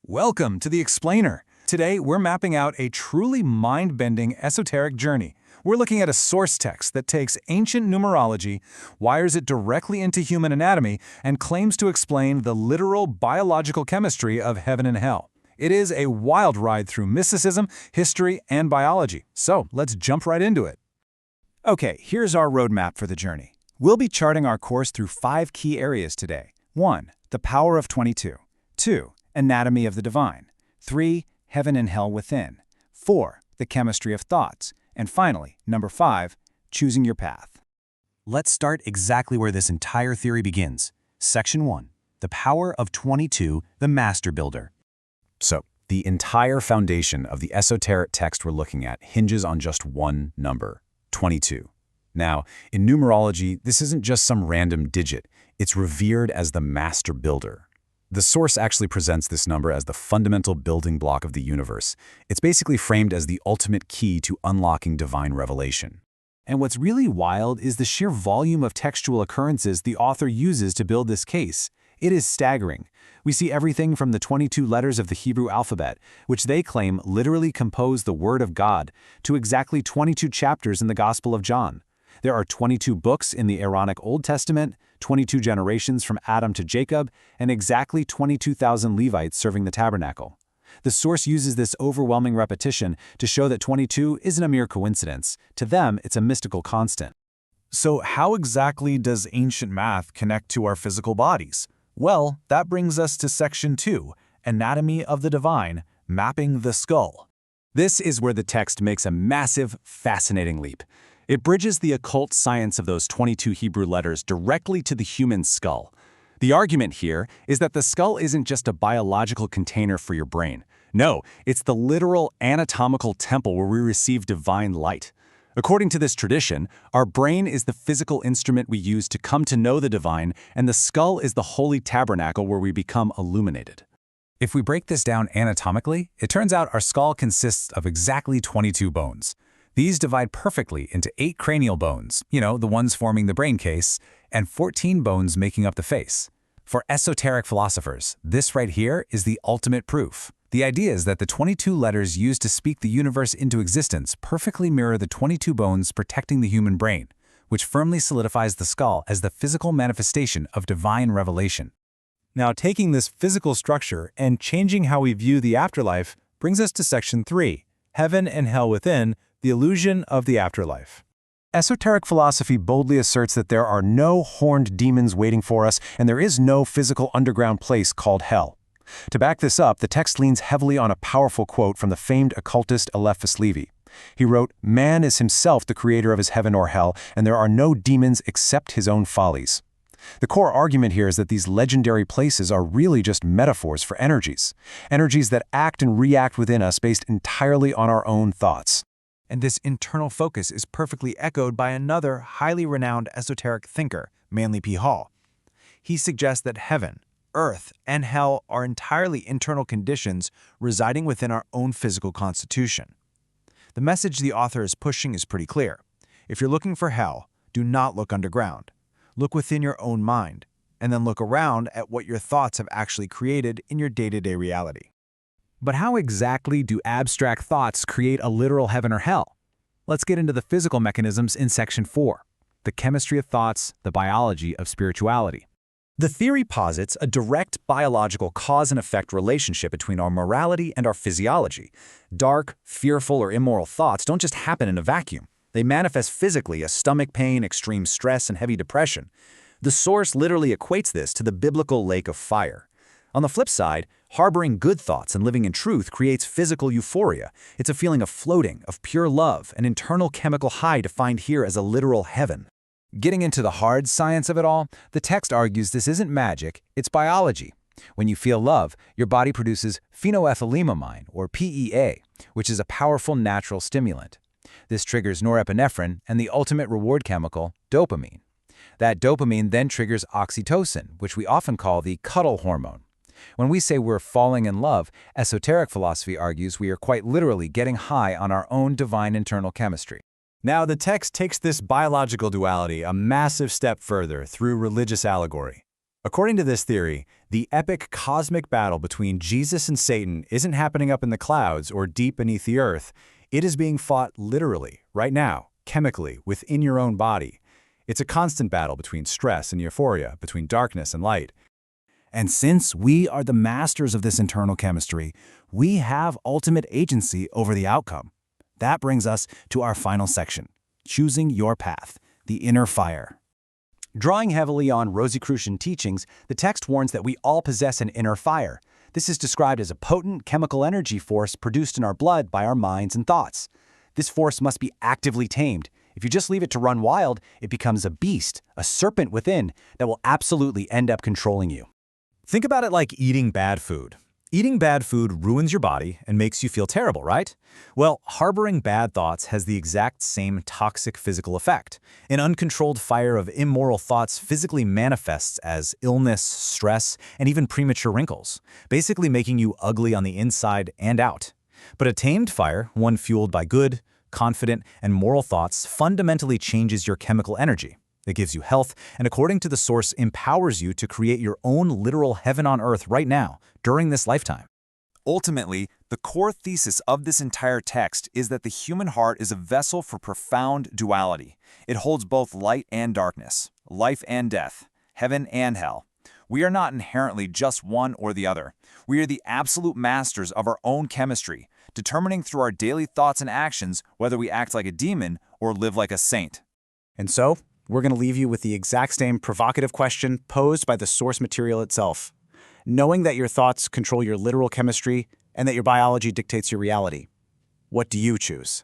Welcome to The Explainer. Today, we're mapping out a truly mind-bending esoteric journey. We're looking at a source text that takes ancient numerology, wires it directly into human anatomy, and claims to explain the literal biological chemistry of heaven and hell. It is a wild ride through mysticism, history, and biology. So let's jump right into it. Okay, here's our roadmap for the journey. We'll be charting our course through 5 key areas today. 1. The power of 22. 2. Anatomy of the divine. 3. Heaven and hell within. 4. The chemistry of thoughts. And finally, number 5, choosing your path. Let's start exactly where this entire theory begins. Section 1. The power of 22, the master builder. So, the entire foundation of the esoteric text we're looking at hinges on just one number, 22. Now, in numerology, this isn't just some random digit. It's revered as the master builder. The source actually presents this number as the fundamental building block of the universe. It's basically framed as the ultimate key to unlocking divine revelation. And what's really wild is the sheer volume of textual occurrences the author uses to build this case. It is staggering. We see everything from the 22 letters of the Hebrew alphabet, which they claim literally compose the Word of God, to exactly 22 chapters in the Gospel of John. There are 22 books in the Aaronic Old Testament, 22 generations from Adam to Jacob, and exactly 22,000 Levites serving the tabernacle. The source uses this overwhelming repetition to show that 22 isn't a mere coincidence. To them, it's a mystical constant. So how exactly does ancient math connect to our physical bodies? Well, that brings us to Section 2, Anatomy of the Divine, Mapping the Skull. This is where the text makes a massive, fascinating leap. It bridges the occult science of those 22 Hebrew letters directly to the human skull. The argument here is that the skull isn't just a biological container for your brain. No, it's the literal anatomical temple where we receive divine light. According to this tradition, our brain is the physical instrument we use to come to know the divine, and the skull is the holy tabernacle where we become illuminated. If we break this down anatomically, it turns out our skull consists of exactly 22 bones. These divide perfectly into 8 cranial bones, the ones forming the brain case, and 14 bones making up the face. For esoteric philosophers, this right here is the ultimate proof. The idea is that the 22 letters used to speak the universe into existence perfectly mirror the 22 bones protecting the human brain, which firmly solidifies the skull as the physical manifestation of divine revelation. Now, taking this physical structure and changing how we view the afterlife brings us to Section 3, Heaven and Hell Within, the illusion of the afterlife. Esoteric philosophy boldly asserts that there are no horned demons waiting for us, and there is no physical underground place called hell. To back this up, the text leans heavily on a powerful quote from the famed occultist Eliphas Levi. He wrote, "Man is himself the creator of his heaven or hell, and there are no demons except his own follies." The core argument here is that these legendary places are really just metaphors for energies that act and react within us based entirely on our own thoughts. And this internal focus is perfectly echoed by another highly renowned esoteric thinker, Manly P. Hall. He suggests that heaven, earth, and hell are entirely internal conditions residing within our own physical constitution. The message the author is pushing is pretty clear. If you're looking for hell, do not look underground. Look within your own mind, and then look around at what your thoughts have actually created in your day-to-day reality. But how exactly do abstract thoughts create a literal heaven or hell? Let's get into the physical mechanisms in Section 4, the chemistry of thoughts, the biology of spirituality. The theory posits a direct biological cause and effect relationship between our morality and our physiology. Dark, fearful, or immoral thoughts don't just happen in a vacuum. They manifest physically as stomach pain, extreme stress, and heavy depression. The source literally equates this to the biblical lake of fire. On the flip side, harboring good thoughts and living in truth creates physical euphoria. It's a feeling of floating, of pure love, an internal chemical high defined here as a literal heaven. Getting into the hard science of it all, the text argues this isn't magic, it's biology. When you feel love, your body produces phenylethylamine, or PEA, which is a powerful natural stimulant. This triggers norepinephrine and the ultimate reward chemical, dopamine. That dopamine then triggers oxytocin, which we often call the cuddle hormone. When we say we're falling in love, esoteric philosophy argues we are quite literally getting high on our own divine internal chemistry. Now, the text takes this biological duality a massive step further through religious allegory. According to this theory, the epic cosmic battle between Jesus and Satan isn't happening up in the clouds or deep beneath the earth. It is being fought literally, right now, chemically, within your own body. It's a constant battle between stress and euphoria, between darkness and light. And since we are the masters of this internal chemistry, we have ultimate agency over the outcome. That brings us to our final section, choosing your path, the inner fire. Drawing heavily on Rosicrucian teachings, the text warns that we all possess an inner fire. This is described as a potent chemical energy force produced in our blood by our minds and thoughts. This force must be actively tamed. If you just leave it to run wild, it becomes a beast, a serpent within, that will absolutely end up controlling you. Think about it like eating bad food. Eating bad food ruins your body and makes you feel terrible, right? Well, harboring bad thoughts has the exact same toxic physical effect. An uncontrolled fire of immoral thoughts physically manifests as illness, stress, and even premature wrinkles, basically making you ugly on the inside and out. But a tamed fire, one fueled by good, confident, and moral thoughts, fundamentally changes your chemical energy. It gives you health, and according to the source, empowers you to create your own literal heaven on earth right now, during this lifetime. Ultimately, the core thesis of this entire text is that the human heart is a vessel for profound duality. It holds both light and darkness, life and death, heaven and hell. We are not inherently just one or the other. We are the absolute masters of our own chemistry, determining through our daily thoughts and actions whether we act like a demon or live like a saint. And so, we're going to leave you with the exact same provocative question posed by the source material itself. Knowing that your thoughts control your literal chemistry and that your biology dictates your reality, what do you choose?